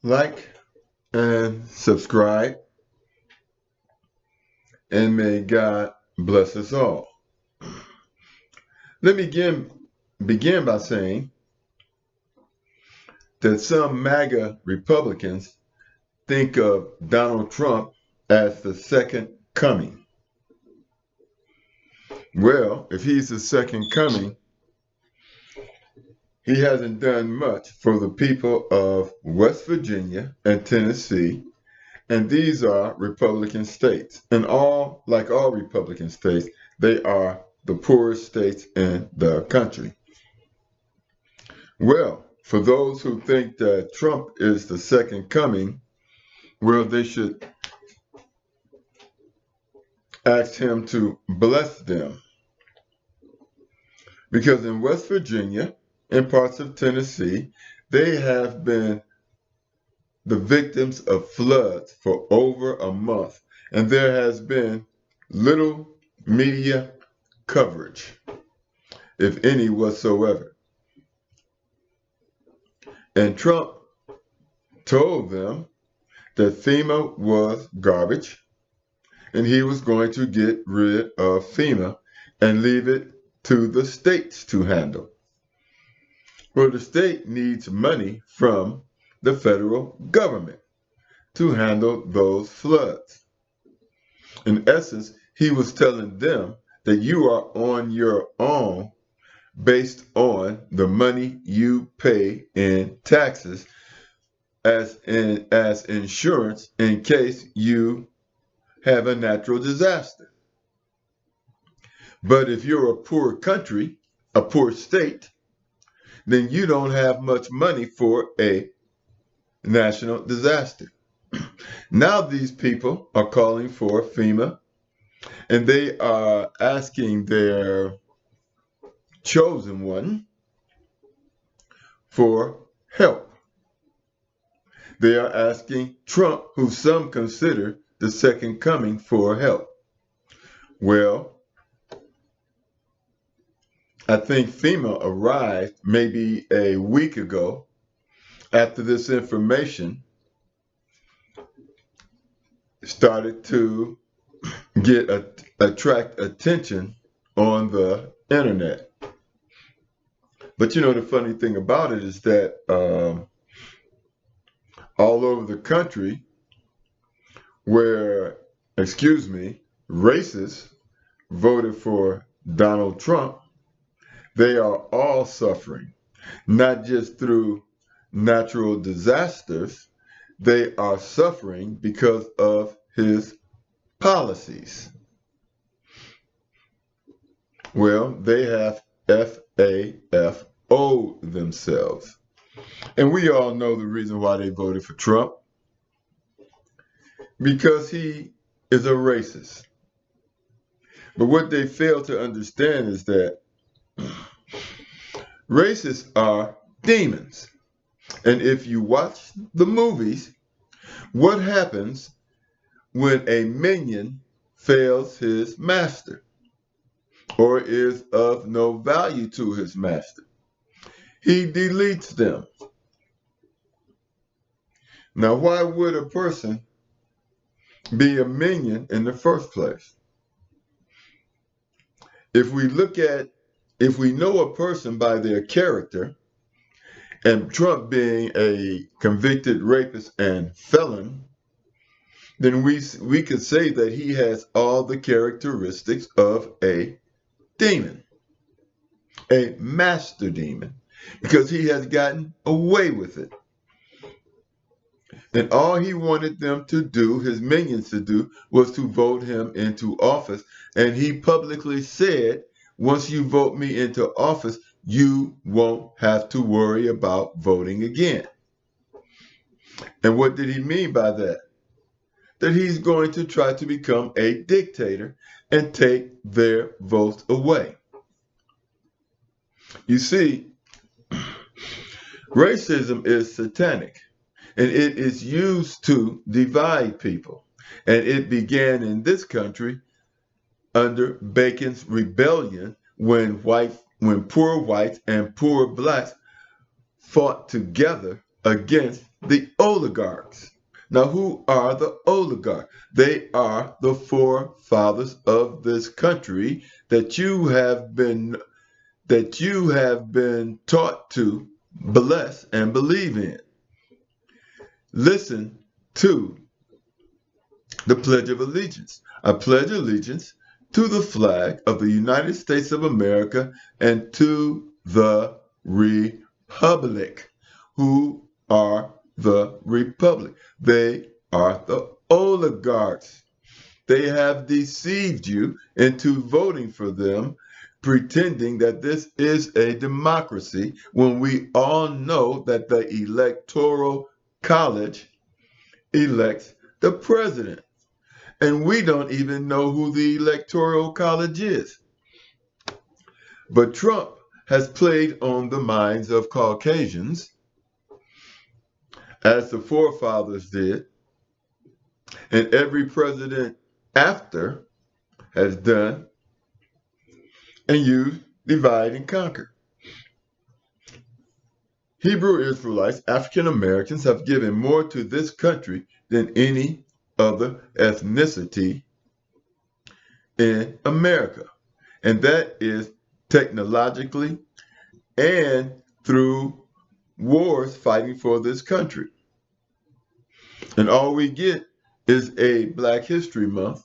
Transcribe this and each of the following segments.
Like and subscribe, and may God bless us all. Let me begin by saying that some MAGA Republicans think of Donald Trump as the second coming. Well, if he's the second coming, he hasn't done much for the people of West Virginia and Tennessee, and these are Republican states. And like all Republican states, they are the poorest states in the country. Well, for those who think that Trump is the second coming, well, they should ask him to bless them. Because in West Virginia and parts of Tennessee, they have been the victims of floods for over a month, and there has been little media coverage, if any whatsoever. And Trump told them that FEMA was garbage, and he was going to get rid of FEMA and leave it to the states to handle. Well, the state needs money from the federal government to handle those floods. In essence, he was telling them that you are on your own based on the money you pay in taxes as insurance in case you have a natural disaster. But if you're a poor country, a poor state, then you don't have much money for a national disaster. Now these people are calling for FEMA, and they are asking their chosen one for help. They are asking Trump, who some consider the second coming, for help. Well, I think FEMA arrived maybe a week ago after this information started to attract attention on the internet. But you know, the funny thing about it is that all over the country where, racists voted for Donald Trump, they are all suffering, not just through natural disasters, they are suffering because of his policies. Well, they have FAFO themselves. And we all know the reason why they voted for Trump. Because he is a racist. But what they fail to understand is that racists are demons. And if you watch the movies, what happens when a minion fails his master or is of no value to his master? He deletes them. Now, why would a person be a minion in the first place? If we know a person by their character, and Trump being a convicted rapist and felon, then we could say that he has all the characteristics of a demon, a master demon, because he has gotten away with it. And all he wanted them to do, his minions to do, was to vote him into office. And he publicly said, once you vote me into office, you won't have to worry about voting again. And what did he mean by that? That he's going to try to become a dictator and take their votes away. You see, racism is satanic, and it is used to divide people. And it began in this country under Bacon's rebellion when poor whites and poor blacks fought together against the oligarchs. Now, who are the oligarchs? They are the forefathers of this country that you have been taught to bless and believe in. Listen to the Pledge of Allegiance. I pledge allegiance to the flag of the United States of America and to the Republic. Who are the Republic? They are the oligarchs. They have deceived you into voting for them, pretending that this is a democracy, when we all know that the Electoral College elects the president. And we don't even know who the Electoral College is. But Trump has played on the minds of Caucasians, as the forefathers did, and every president after has done, and used divide and conquer. Hebrew Israelites, African Americans, have given more to this country than any other ethnicity in America. And that is technologically and through wars fighting for this country. And all we get is a Black History Month,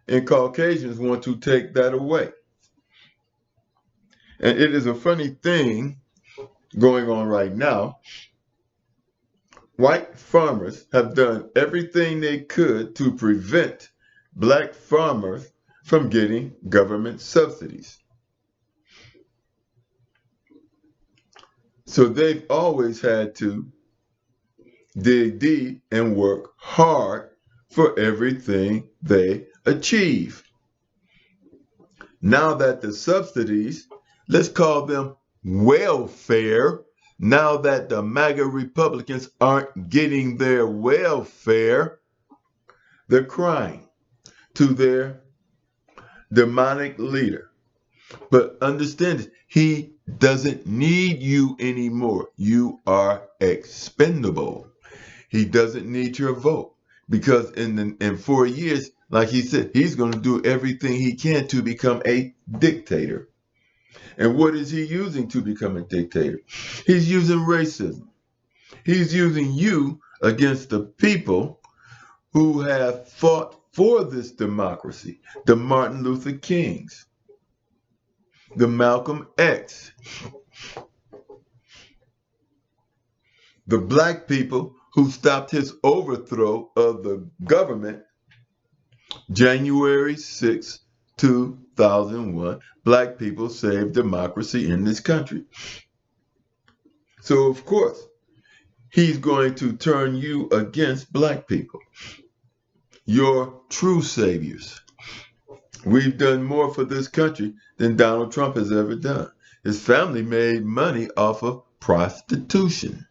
and Caucasians want to take that away. And it is a funny thing going on right now. White farmers have done everything they could to prevent Black farmers from getting government subsidies. So they've always had to dig deep and work hard for everything they achieve. Now that the subsidies, let's call them welfare, now that the MAGA Republicans aren't getting their welfare, they're crying to their demonic leader. But understand this, he doesn't need you anymore. You are expendable. He doesn't need your vote, because in 4 years, like he said, he's going to do everything he can to become a dictator. And what is he using to become a dictator? He's using racism. He's using you against the people who have fought for this democracy. The Martin Luther Kings, the Malcolm X, the Black people who stopped his overthrow of the government January 6, 2001. Black people saved democracy in this country. So, of course, he's going to turn you against Black people, your true saviors. We've done more for this country than Donald Trump has ever done. His family made money off of prostitution.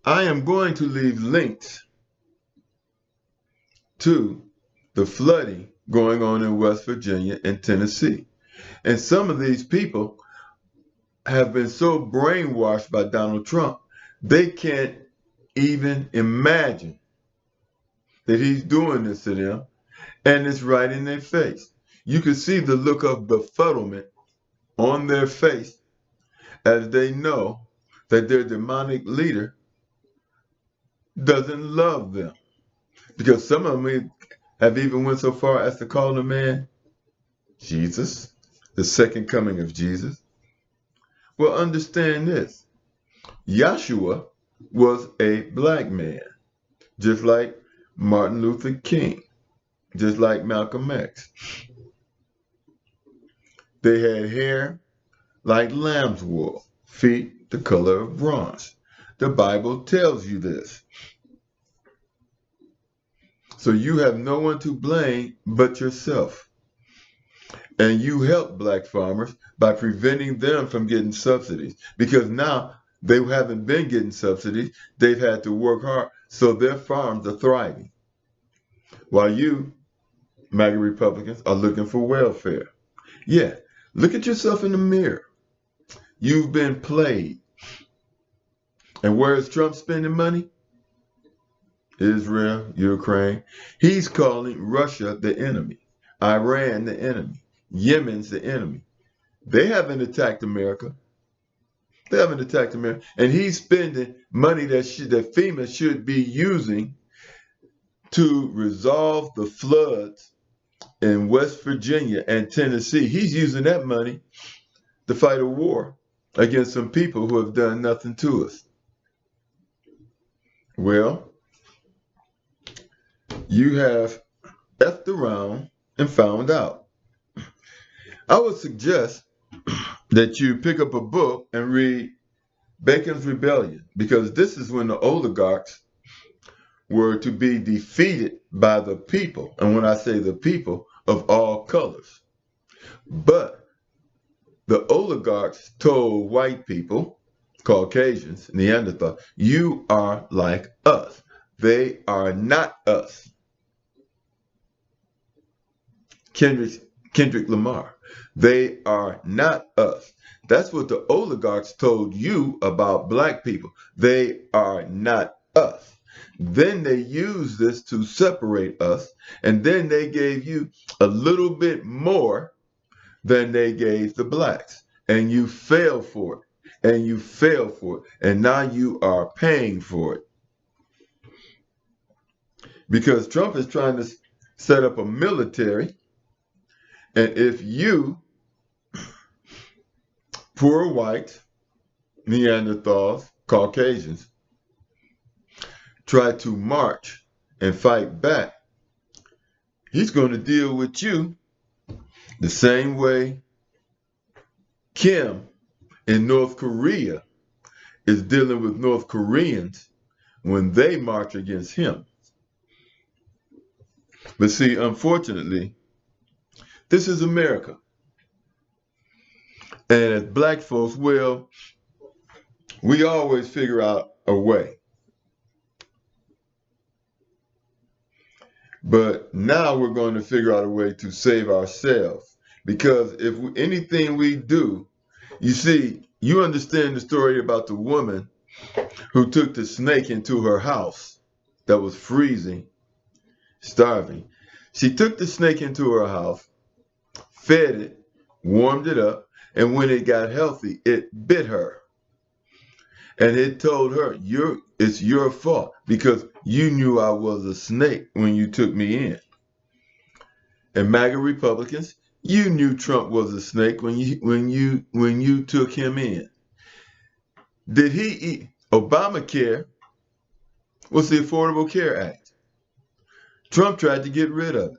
I am going to leave links to the flooding going on in West Virginia and Tennessee. And some of these people have been so brainwashed by Donald Trump, they can't even imagine that he's doing this to them, and it's right in their face. You can see the look of befuddlement on their face as they know that their demonic leader doesn't love them. Because some of them have even went so far as to call the man Jesus, the second coming of Jesus. Well, understand this. Yahshua was a Black man, just like Martin Luther King, just like Malcolm X. They had hair like lamb's wool, feet the color of bronze. The Bible tells you this. So you have no one to blame but yourself. And you help Black farmers by preventing them from getting subsidies, because now they haven't been getting subsidies. They've had to work hard, so their farms are thriving. While you, MAGA Republicans, are looking for welfare. Yeah, look at yourself in the mirror. You've been played. And where is Trump spending money? Israel, Ukraine. He's calling Russia the enemy, Iran the enemy, Yemen's the enemy. They haven't attacked America. They haven't attacked America. And he's spending money that FEMA should be using to resolve the floods in West Virginia and Tennessee. He's using that money to fight a war against some people who have done nothing to us. Well, you have effed around and found out. I would suggest that you pick up a book and read Bacon's Rebellion, because this is when the oligarchs were to be defeated by the people. And when I say the people, of all colors. But the oligarchs told white people, Caucasians, Neanderthals, you are like us. They are not us. Kendrick Lamar. They are not us. That's what the oligarchs told you about black people. They are not us. Then they used this to separate us, and then they gave you a little bit more than they gave the blacks. And you fell for it, and you fell for it, and now you are paying for it. Because Trump is trying to set up a military, and if you, poor whites, Neanderthals, Caucasians, try to march and fight back, he's going to deal with you the same way Kim in North Korea is dealing with North Koreans when they march against him. But see, unfortunately, this is America. And as black folks, well, we always figure out a way. But now we're going to figure out a way to save ourselves. Because if anything we do, you see, you understand the story about the woman who took the snake into her house that was freezing, starving. She took the snake into her house, fed it, warmed it up, and when it got healthy, it bit her. And it told her, it's your fault because you knew I was a snake when you took me in. And MAGA Republicans, you knew Trump was a snake when you took him in. Did he eat? Obamacare was the Affordable Care Act. Trump tried to get rid of it.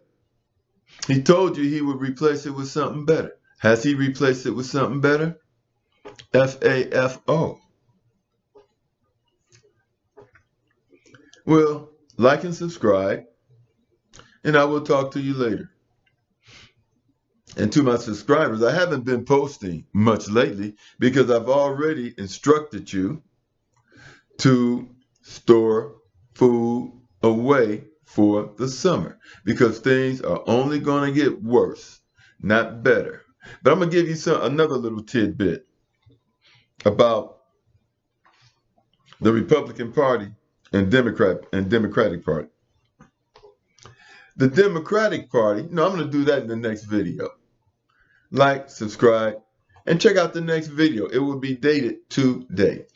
He told you he would replace it with something better. Has he replaced it with something better? FAFO. Well, like and subscribe, and I will talk to you later. And to my subscribers, I haven't been posting much lately because I've already instructed you to store food away for the summer because things are only going to get worse, not better. But I'm going to give you another little tidbit about the Republican Party and Democratic Party. The Democratic Party, I'm going to do that in the next video. Like, subscribe, and check out the next video. It will be dated today.